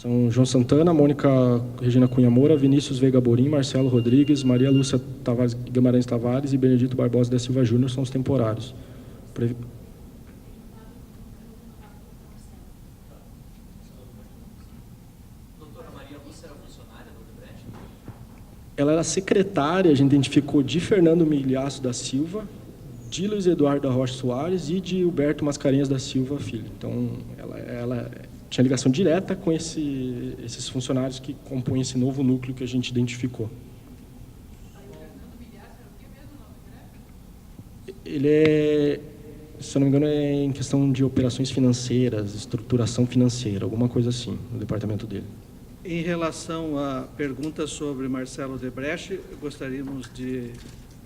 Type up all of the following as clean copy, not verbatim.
São João Santana, Mônica Regina Cunha Moura, Vinícius Veiga Borim, Marcelo Rodrigues, Maria Lúcia Guimarães Tavares e Benedito Barbosa da Silva Júnior são os temporários. Doutora Maria Lúcia era funcionária do Odebrecht? Ela era secretária, a gente identificou, de Fernando Milhaço da Silva, de Luiz Eduardo da Rocha Soares e de Huberto Mascarenhas da Silva Filho. Então, ela tinha ligação direta com esses funcionários que compõem esse novo núcleo que a gente identificou. Ele é, se eu não me engano, é em questão de operações financeiras, estruturação financeira, alguma coisa assim, no departamento dele. Em relação à pergunta sobre Marcelo Odebrecht, gostaríamos de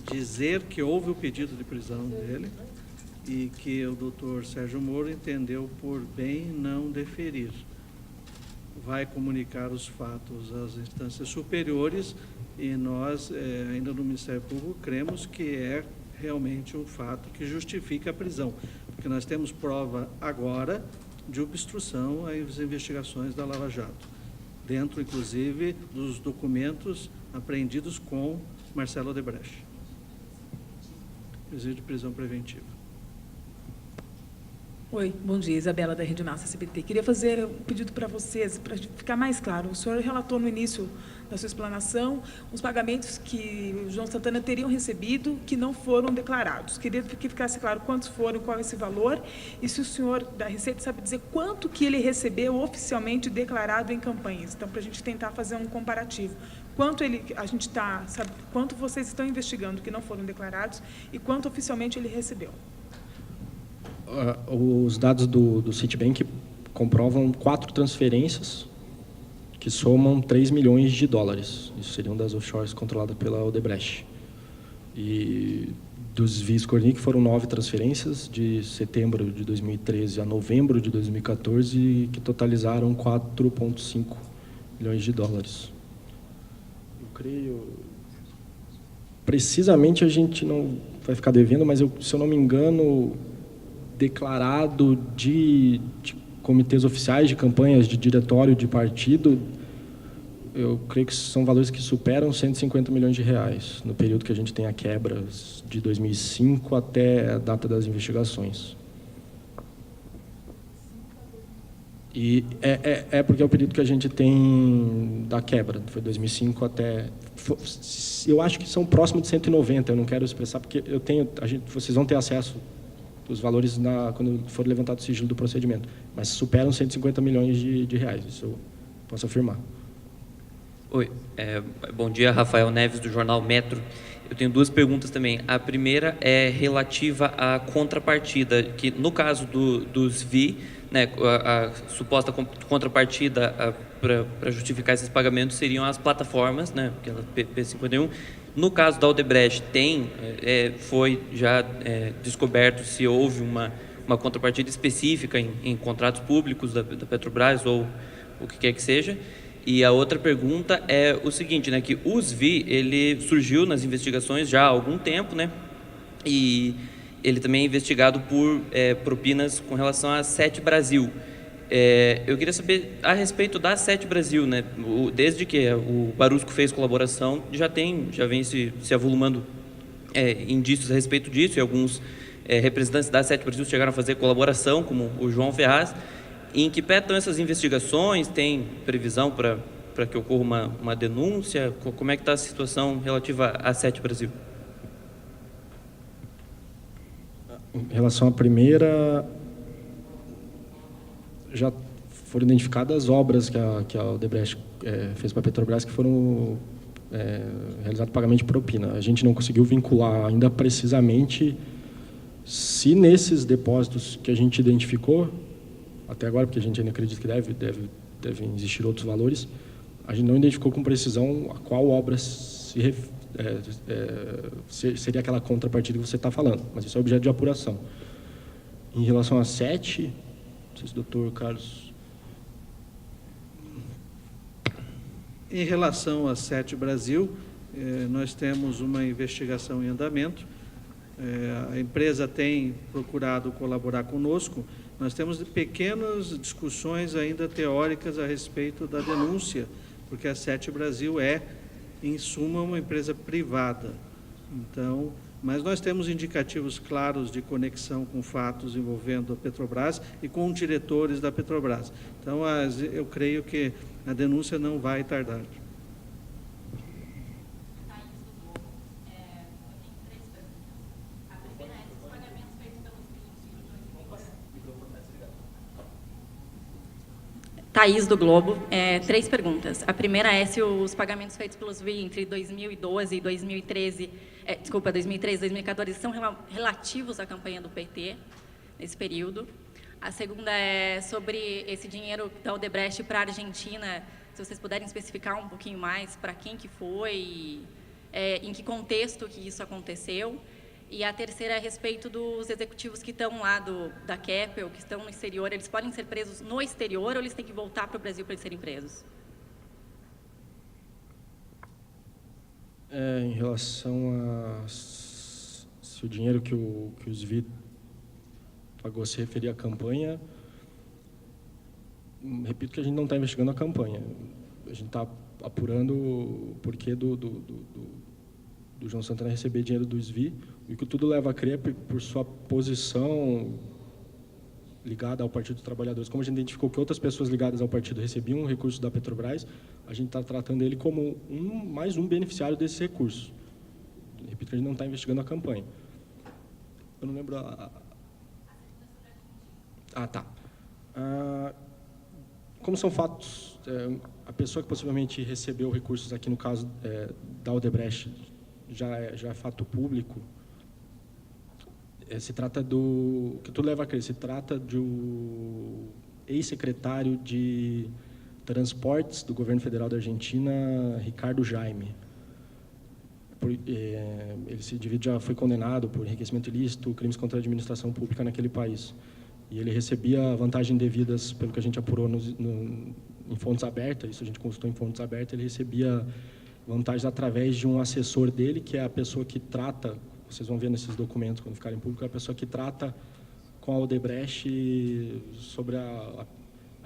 dizer que houve o pedido de prisão dele e que o doutor Sérgio Moro entendeu por bem não deferir. Vai comunicar os fatos às instâncias superiores e nós, ainda no Ministério Público, cremos que é realmente um fato que justifica a prisão, porque nós temos prova agora de obstrução às investigações da Lava Jato, dentro, inclusive, dos documentos apreendidos com Marcelo Odebrecht. Pedido de prisão preventiva. Oi, bom dia, Isabela da Rede Massa CBT. Queria fazer um pedido para vocês, para ficar mais claro. O senhor relatou no início da sua explanação os pagamentos que o João Santana teriam recebido que não foram declarados. Queria que ficasse claro quantos foram, qual é esse valor, e se o senhor da Receita sabe dizer quanto que ele recebeu oficialmente declarado em campanhas. Então, para a gente tentar fazer um comparativo. Quanto vocês estão investigando que não foram declarados e quanto oficialmente ele recebeu? Os dados do Citibank comprovam 4 transferências que somam 3 milhões de dólares. Isso seriam das offshores controladas pela Odebrecht. E dos VIS Cornic foram 9 transferências de setembro de 2013 a novembro de 2014, que totalizaram 4,5 milhões de dólares. Eu creio... Precisamente a gente não vai ficar devendo, mas se eu não me engano, declarado de comitês oficiais de campanhas, de diretório de partido, eu creio que são valores que superam 150 milhões de reais, no período que a gente tem a quebra de 2005 até a data das investigações. E porque é o período que a gente tem da quebra, foi 2005 até... Eu acho que são próximos de 190, eu não quero expressar, porque vocês vão ter acesso os valores quando for levantado o sigilo do procedimento, mas superam 150 milhões de reais, isso eu posso afirmar. Oi, bom dia, Rafael Neves, do jornal Metro. Eu tenho 2 perguntas também. A primeira é relativa à contrapartida, que no caso dos VI, né, a suposta contrapartida para justificar esses pagamentos seriam as plataformas, né, aquela P51. No caso da Odebrecht, foi já descoberto se houve uma contrapartida específica em contratos públicos da Petrobras ou o que quer que seja. E a outra pergunta é o seguinte, né, que o SVI, ele surgiu nas investigações já há algum tempo, né, e ele também é investigado por propinas com relação à Sete Brasil. Eu queria saber a respeito da Sete Brasil, né? Desde que o Barusco fez colaboração, já vem se avolumando indícios a respeito disso, e alguns representantes da Sete Brasil chegaram a fazer colaboração, como o João Ferraz. Em que pé estão essas investigações? Tem previsão para que ocorra uma denúncia? Como é que está a situação relativa à Sete Brasil? Em relação à primeira, já foram identificadas obras que a Odebrecht fez para a Petrobras que foram realizadas pagamento de propina. A gente não conseguiu vincular ainda precisamente se nesses depósitos que a gente identificou, até agora, porque a gente ainda acredita que devem existir outros valores, a gente não identificou com precisão a qual obra seria aquela contrapartida que você está falando, mas isso é objeto de apuração. Em relação a 7, não sei se o doutor Carlos... Em relação a Sete Brasil, nós temos uma investigação em andamento. A empresa tem procurado colaborar conosco Nós temos pequenas discussões ainda teóricas a respeito da denúncia, porque a Sete Brasil é, em suma, uma empresa privada. Então, mas nós temos indicativos claros de conexão com fatos envolvendo a Petrobras e com diretores da Petrobras. Então, eu creio que a denúncia não vai tardar. Thaís, do Globo. 3 perguntas. A primeira é se os pagamentos feitos pelos VI entre 2012 e 2013, 2013 e 2014 são relativos à campanha do PT, nesse período. A segunda é sobre esse dinheiro da Odebrecht para a Argentina, se vocês puderem especificar um pouquinho mais para quem que foi, em que contexto que isso aconteceu. E a terceira é a respeito dos executivos que estão lá da Keppel, que estão no exterior. Eles podem ser presos no exterior ou eles têm que voltar para o Brasil para eles serem presos? Em relação a se o dinheiro que os VI pagou se referia à campanha, repito que a gente não está investigando a campanha. A gente está apurando o porquê do João Santana receber dinheiro do SVI, e que tudo leva a crer por sua posição ligada ao Partido dos Trabalhadores. Como a gente identificou que outras pessoas ligadas ao partido recebiam recursos da Petrobras, a gente está tratando ele como mais um beneficiário desse recurso. Repito que a gente não está investigando a campanha. Eu não lembro tá. Como são fatos, a pessoa que possivelmente recebeu recursos aqui no caso da Odebrecht já é fato público. Se trata do que tudo leva a crer, se trata do ex-secretário de Transportes do governo federal da Argentina, Ricardo Jaime. Ele já foi condenado por enriquecimento ilícito, crimes contra a administração pública naquele país. E ele recebia vantagens devidas, pelo que a gente apurou em fontes abertas, isso a gente consultou em fontes abertas, ele recebia vantagens através de um assessor dele, que é a pessoa que trata, vocês vão ver nesses documentos quando ficarem públicos, é a pessoa que trata com a Odebrecht sobre a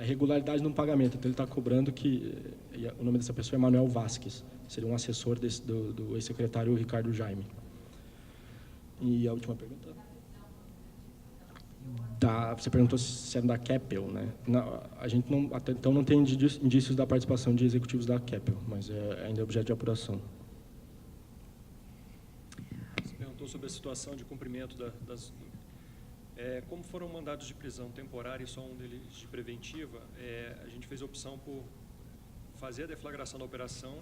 irregularidade no pagamento. Então, ele está cobrando o nome dessa pessoa é Manuel Vasquez, seria um assessor do ex-secretário Ricardo Jaime. E a última pergunta? Você perguntou se era da Keppel, né? A gente até então não tem indícios da participação de executivos da Keppel, mas ainda é objeto de apuração. Você perguntou sobre a situação de cumprimento como foram mandados de prisão temporária e só um deles de preventiva, a gente fez a opção por fazer a deflagração da operação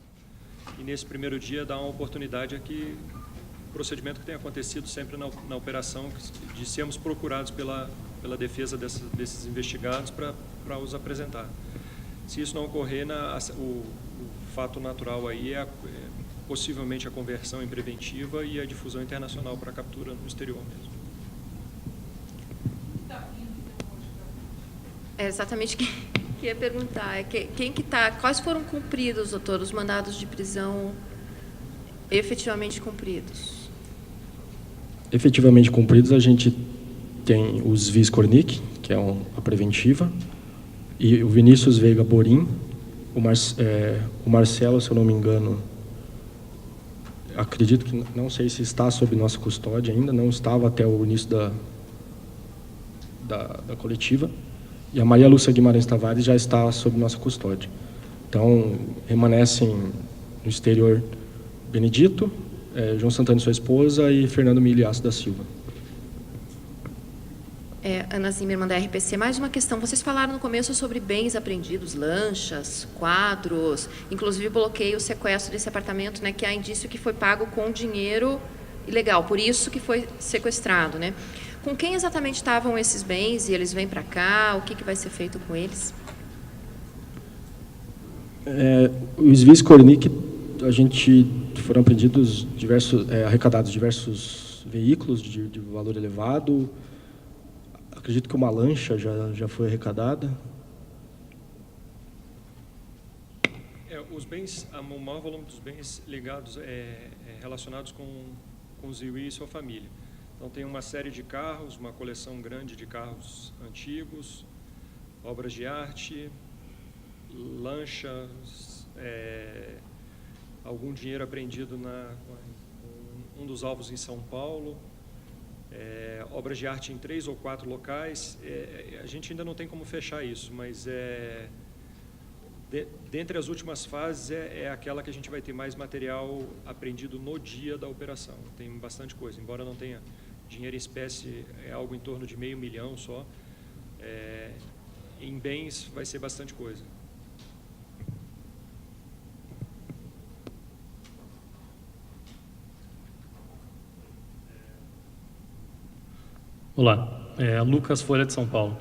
e, nesse primeiro dia, dar uma oportunidade a que o procedimento que tem acontecido sempre na operação, de sermos procurados pela defesa desses investigados para os apresentar. Se isso não ocorrer, o fato natural aí é possivelmente a conversão em preventiva e a difusão internacional para captura no exterior mesmo. Exatamente o que ia perguntar. Quais foram cumpridos, doutor, os mandados de prisão efetivamente cumpridos? Efetivamente cumpridos, a gente tem os Vis Kornick, que é a preventiva, e o Vinícius Veiga Borim, o Marcelo, se eu não me engano, acredito que, não sei se está sob nossa custódia ainda, não estava até o início da coletiva, e a Maria Lúcia Guimarães Tavares já está sob nossa custódia. Então, permanecem no exterior Benedito, João Santana e sua esposa, e Fernando Miliaço da Silva. Ana Zimmermann, da RPC. Mais uma questão. Vocês falaram no começo sobre bens apreendidos, lanchas, quadros, inclusive bloqueio, sequestro desse apartamento, né, que há indício que foi pago com dinheiro ilegal, por isso que foi sequestrado, né? Com quem exatamente estavam esses bens e eles vêm para cá? O que vai ser feito com eles? Os Vis Kornick, foram apreendidos arrecadados diversos veículos de valor elevado. Acredito que uma lancha já foi arrecadada. O maior volume dos bens ligados relacionados com o Ziwi e sua família. Então, tem uma série de carros, uma coleção grande de carros antigos, obras de arte, lanchas, algum dinheiro apreendido em um dos alvos em São Paulo, obras de arte em 3 ou 4 locais. A gente ainda não tem como fechar isso, mas dentre as últimas fases é aquela que a gente vai ter mais material apreendido no dia da operação. Tem bastante coisa, embora não tenha dinheiro em espécie, é algo em torno de R$500 mil só. Em bens vai ser bastante coisa. Olá, Lucas, Folha de São Paulo.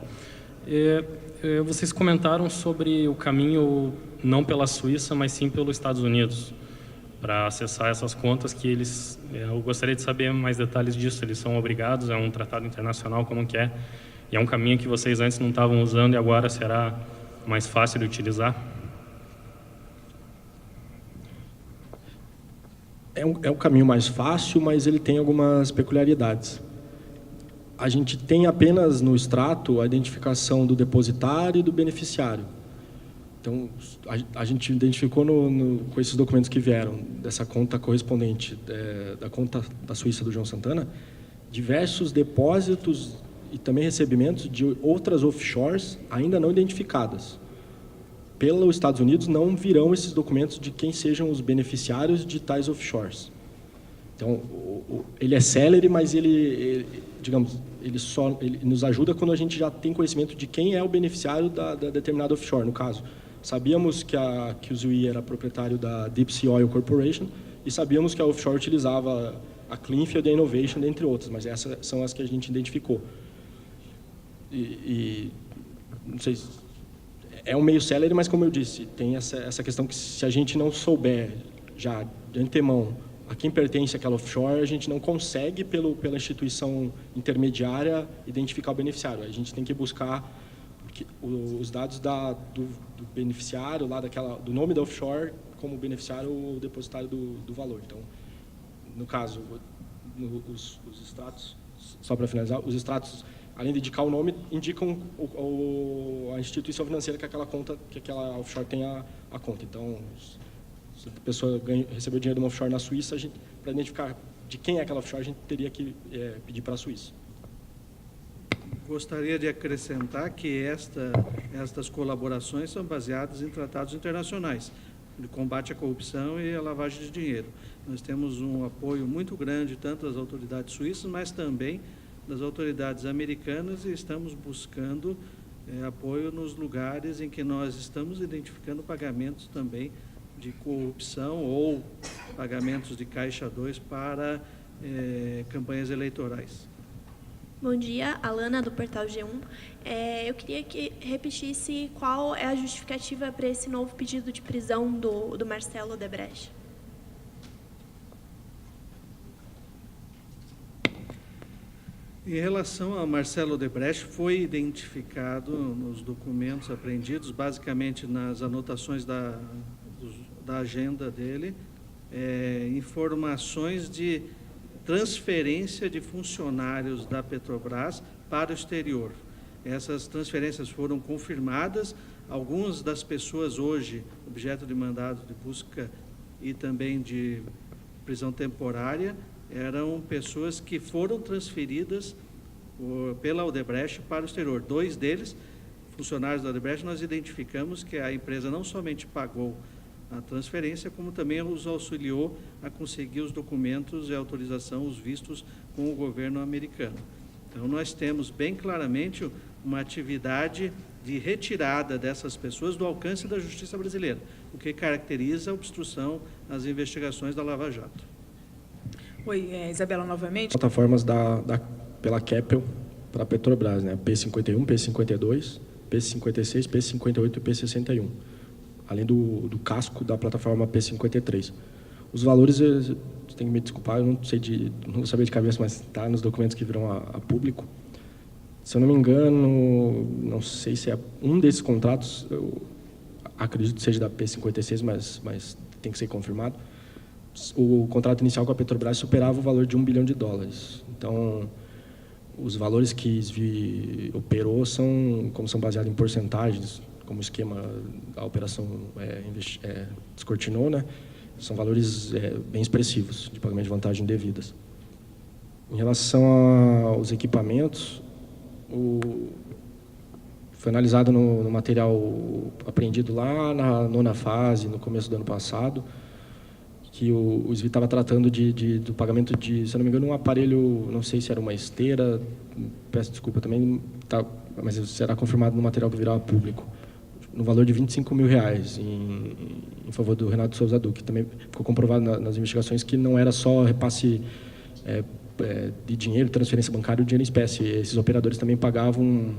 Vocês comentaram sobre o caminho não pela Suíça, mas sim pelos Estados Unidos, para acessar essas contas que eles... eu gostaria de saber mais detalhes disso. Eles são obrigados, é um tratado internacional, como que é? E é um caminho que vocês antes não estavam usando e agora será mais fácil de utilizar? É um caminho mais fácil, mas ele tem algumas peculiaridades. A gente tem apenas no extrato a identificação do depositário e do beneficiário. Então, a gente identificou com esses documentos que vieram dessa conta correspondente, da conta da Suíça do João Santana, diversos depósitos e também recebimentos de outras offshores ainda não identificadas. Pelos Estados Unidos, não virão esses documentos de quem sejam os beneficiários de tais offshores. Então, ele é célere, mas ele nos ajuda quando a gente já tem conhecimento de quem é o beneficiário da determinada offshore. No caso, sabíamos que o Zui era proprietário da Deep Sea Oil Corporation e sabíamos que a offshore utilizava a Cleanfield e a Innovation, entre outras, mas essas são as que a gente identificou. Não sei, é um meio célere, mas como eu disse, tem essa questão que se a gente não souber já de antemão a quem pertence aquela offshore, a gente não consegue, pela instituição intermediária, identificar o beneficiário. A gente tem que buscar os dados do beneficiário, do nome da offshore, como beneficiário ou depositário do valor. Então, no caso, os extratos, só para finalizar, os extratos, além de indicar o nome, indicam a instituição financeira que aquela offshore tem a conta. Então, se a pessoa recebeu dinheiro de uma offshore na Suíça, para identificar de quem é aquela offshore, a gente teria que pedir para a Suíça. Gostaria de acrescentar que estas colaborações são baseadas em tratados internacionais de combate à corrupção e à lavagem de dinheiro. Nós temos um apoio muito grande, tanto das autoridades suíças, mas também das autoridades americanas, e estamos buscando apoio nos lugares em que nós estamos identificando pagamentos também de corrupção ou pagamentos de Caixa 2 para campanhas eleitorais. Bom dia, Alana, do Portal G1. Eu queria que repetisse qual é a justificativa para esse novo pedido de prisão do Marcelo Odebrecht. Em relação a Marcelo Odebrecht, foi identificado nos documentos apreendidos, basicamente nas anotações da agenda dele, informações de transferência de funcionários da Petrobras para o exterior. Essas transferências foram confirmadas. Algumas das pessoas hoje, objeto de mandado de busca e também de prisão temporária, eram pessoas que foram transferidas pela Odebrecht para o exterior. 2 deles, funcionários da Odebrecht, nós identificamos que a empresa não somente pagou a transferência, como também os auxiliou a conseguir os documentos e autorização, os vistos com o governo americano. Então, nós temos bem claramente uma atividade de retirada dessas pessoas do alcance da justiça brasileira, o que caracteriza a obstrução às investigações da Lava Jato. Oi, Isabela, novamente. Plataformas pela Keppel para a Petrobras, né? P51, P52, P56, P58 e P61. Além do casco da plataforma P53. Os valores, você tem que me desculpar, eu não vou saber de cabeça, mas está nos documentos que virão a público. Se eu não me engano, não sei se é um desses contratos, eu acredito que seja da P56, mas tem que ser confirmado. O contrato inicial com a Petrobras superava o valor de $1 bilhão. Então, os valores que SVI operou são baseados em porcentagens, como o esquema da operação descortinou, né? São valores bem expressivos de pagamento de vantagem devidas. Em relação aos equipamentos, foi analisado no material apreendido lá na 9ª fase, no começo do ano passado, que o SVI estava tratando do pagamento de, se eu não me engano, um aparelho, não sei se era uma esteira, peço desculpa também, mas será confirmado no material que virá a público, no valor de R$25 mil em favor do Renato Souza Duque. Também ficou comprovado nas investigações que não era só repasse de dinheiro, transferência bancária ou dinheiro em espécie. Esses operadores também pagavam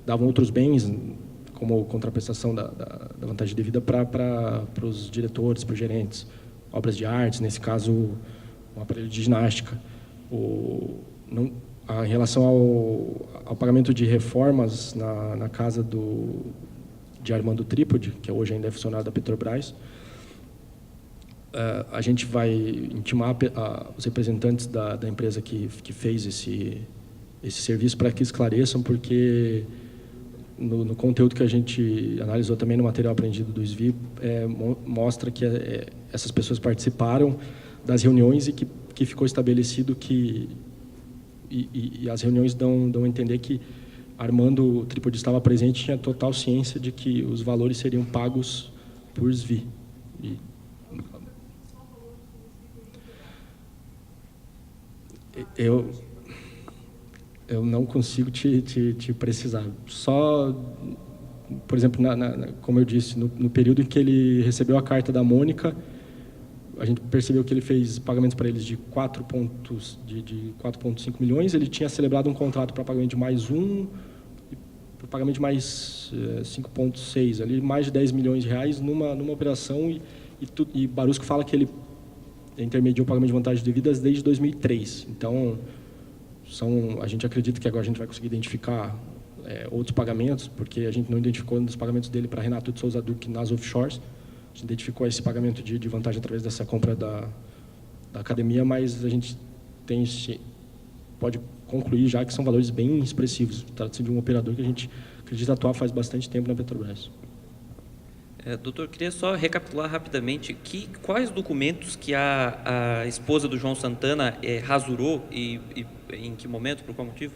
davam outros bens, como contraprestação da vantagem devida para os diretores, para os gerentes. Obras de artes, nesse caso, um aparelho de ginástica. Em relação ao pagamento de reformas na casa de Armando Trípode, que hoje ainda é funcionário da Petrobras, a gente vai intimar os representantes da empresa que fez esse serviço para que esclareçam, porque no conteúdo que a gente analisou também no material apreendido do SVI, mostra que essas pessoas participaram das reuniões e que ficou estabelecido que e as reuniões dão a entender que Armando Trípode estava presente e tinha total ciência de que os valores seriam pagos por SVI. Eu não consigo te precisar. Só, por exemplo, como eu disse, no período em que ele recebeu a carta da Mônica, a gente percebeu que ele fez pagamentos para eles de 4,5 milhões, ele tinha celebrado um contrato para pagamento de mais e para pagamento de mais 5,6, ali mais de 10 milhões de reais numa operação, e Barusco fala que ele intermediou o pagamento de vantagens devidas desde 2003. Então, a gente acredita que agora a gente vai conseguir identificar outros pagamentos, porque a gente não identificou um dos pagamentos dele para Renato de Souza Duque nas offshores. A gente identificou esse pagamento de vantagem através dessa compra da academia, mas a gente pode concluir já que são valores bem expressivos. Trata-se de um operador que a gente acredita atuar faz bastante tempo na Petrobras. Doutor, queria só recapitular rapidamente quais documentos que a esposa do João Santana rasurou e em que momento, por qual motivo?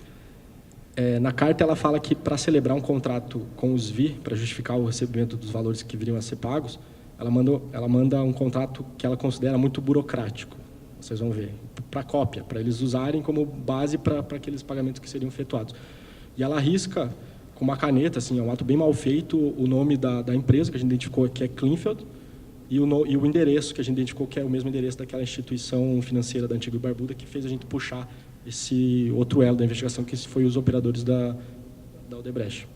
Na carta ela fala que para celebrar um contrato com os SVI, para justificar o recebimento dos valores que viriam a ser pagos, ela manda um contrato que ela considera muito burocrático, vocês vão ver, para cópia, para eles usarem como base para aqueles pagamentos que seriam efetuados. E ela arrisca com uma caneta, assim, é um ato bem mal feito, o nome da empresa, que a gente identificou que é Cleanfield, e o endereço, que a gente identificou que é o mesmo endereço daquela instituição financeira da Antigua e Barbuda, que fez a gente puxar esse outro elo da investigação, que foi os operadores da Odebrecht.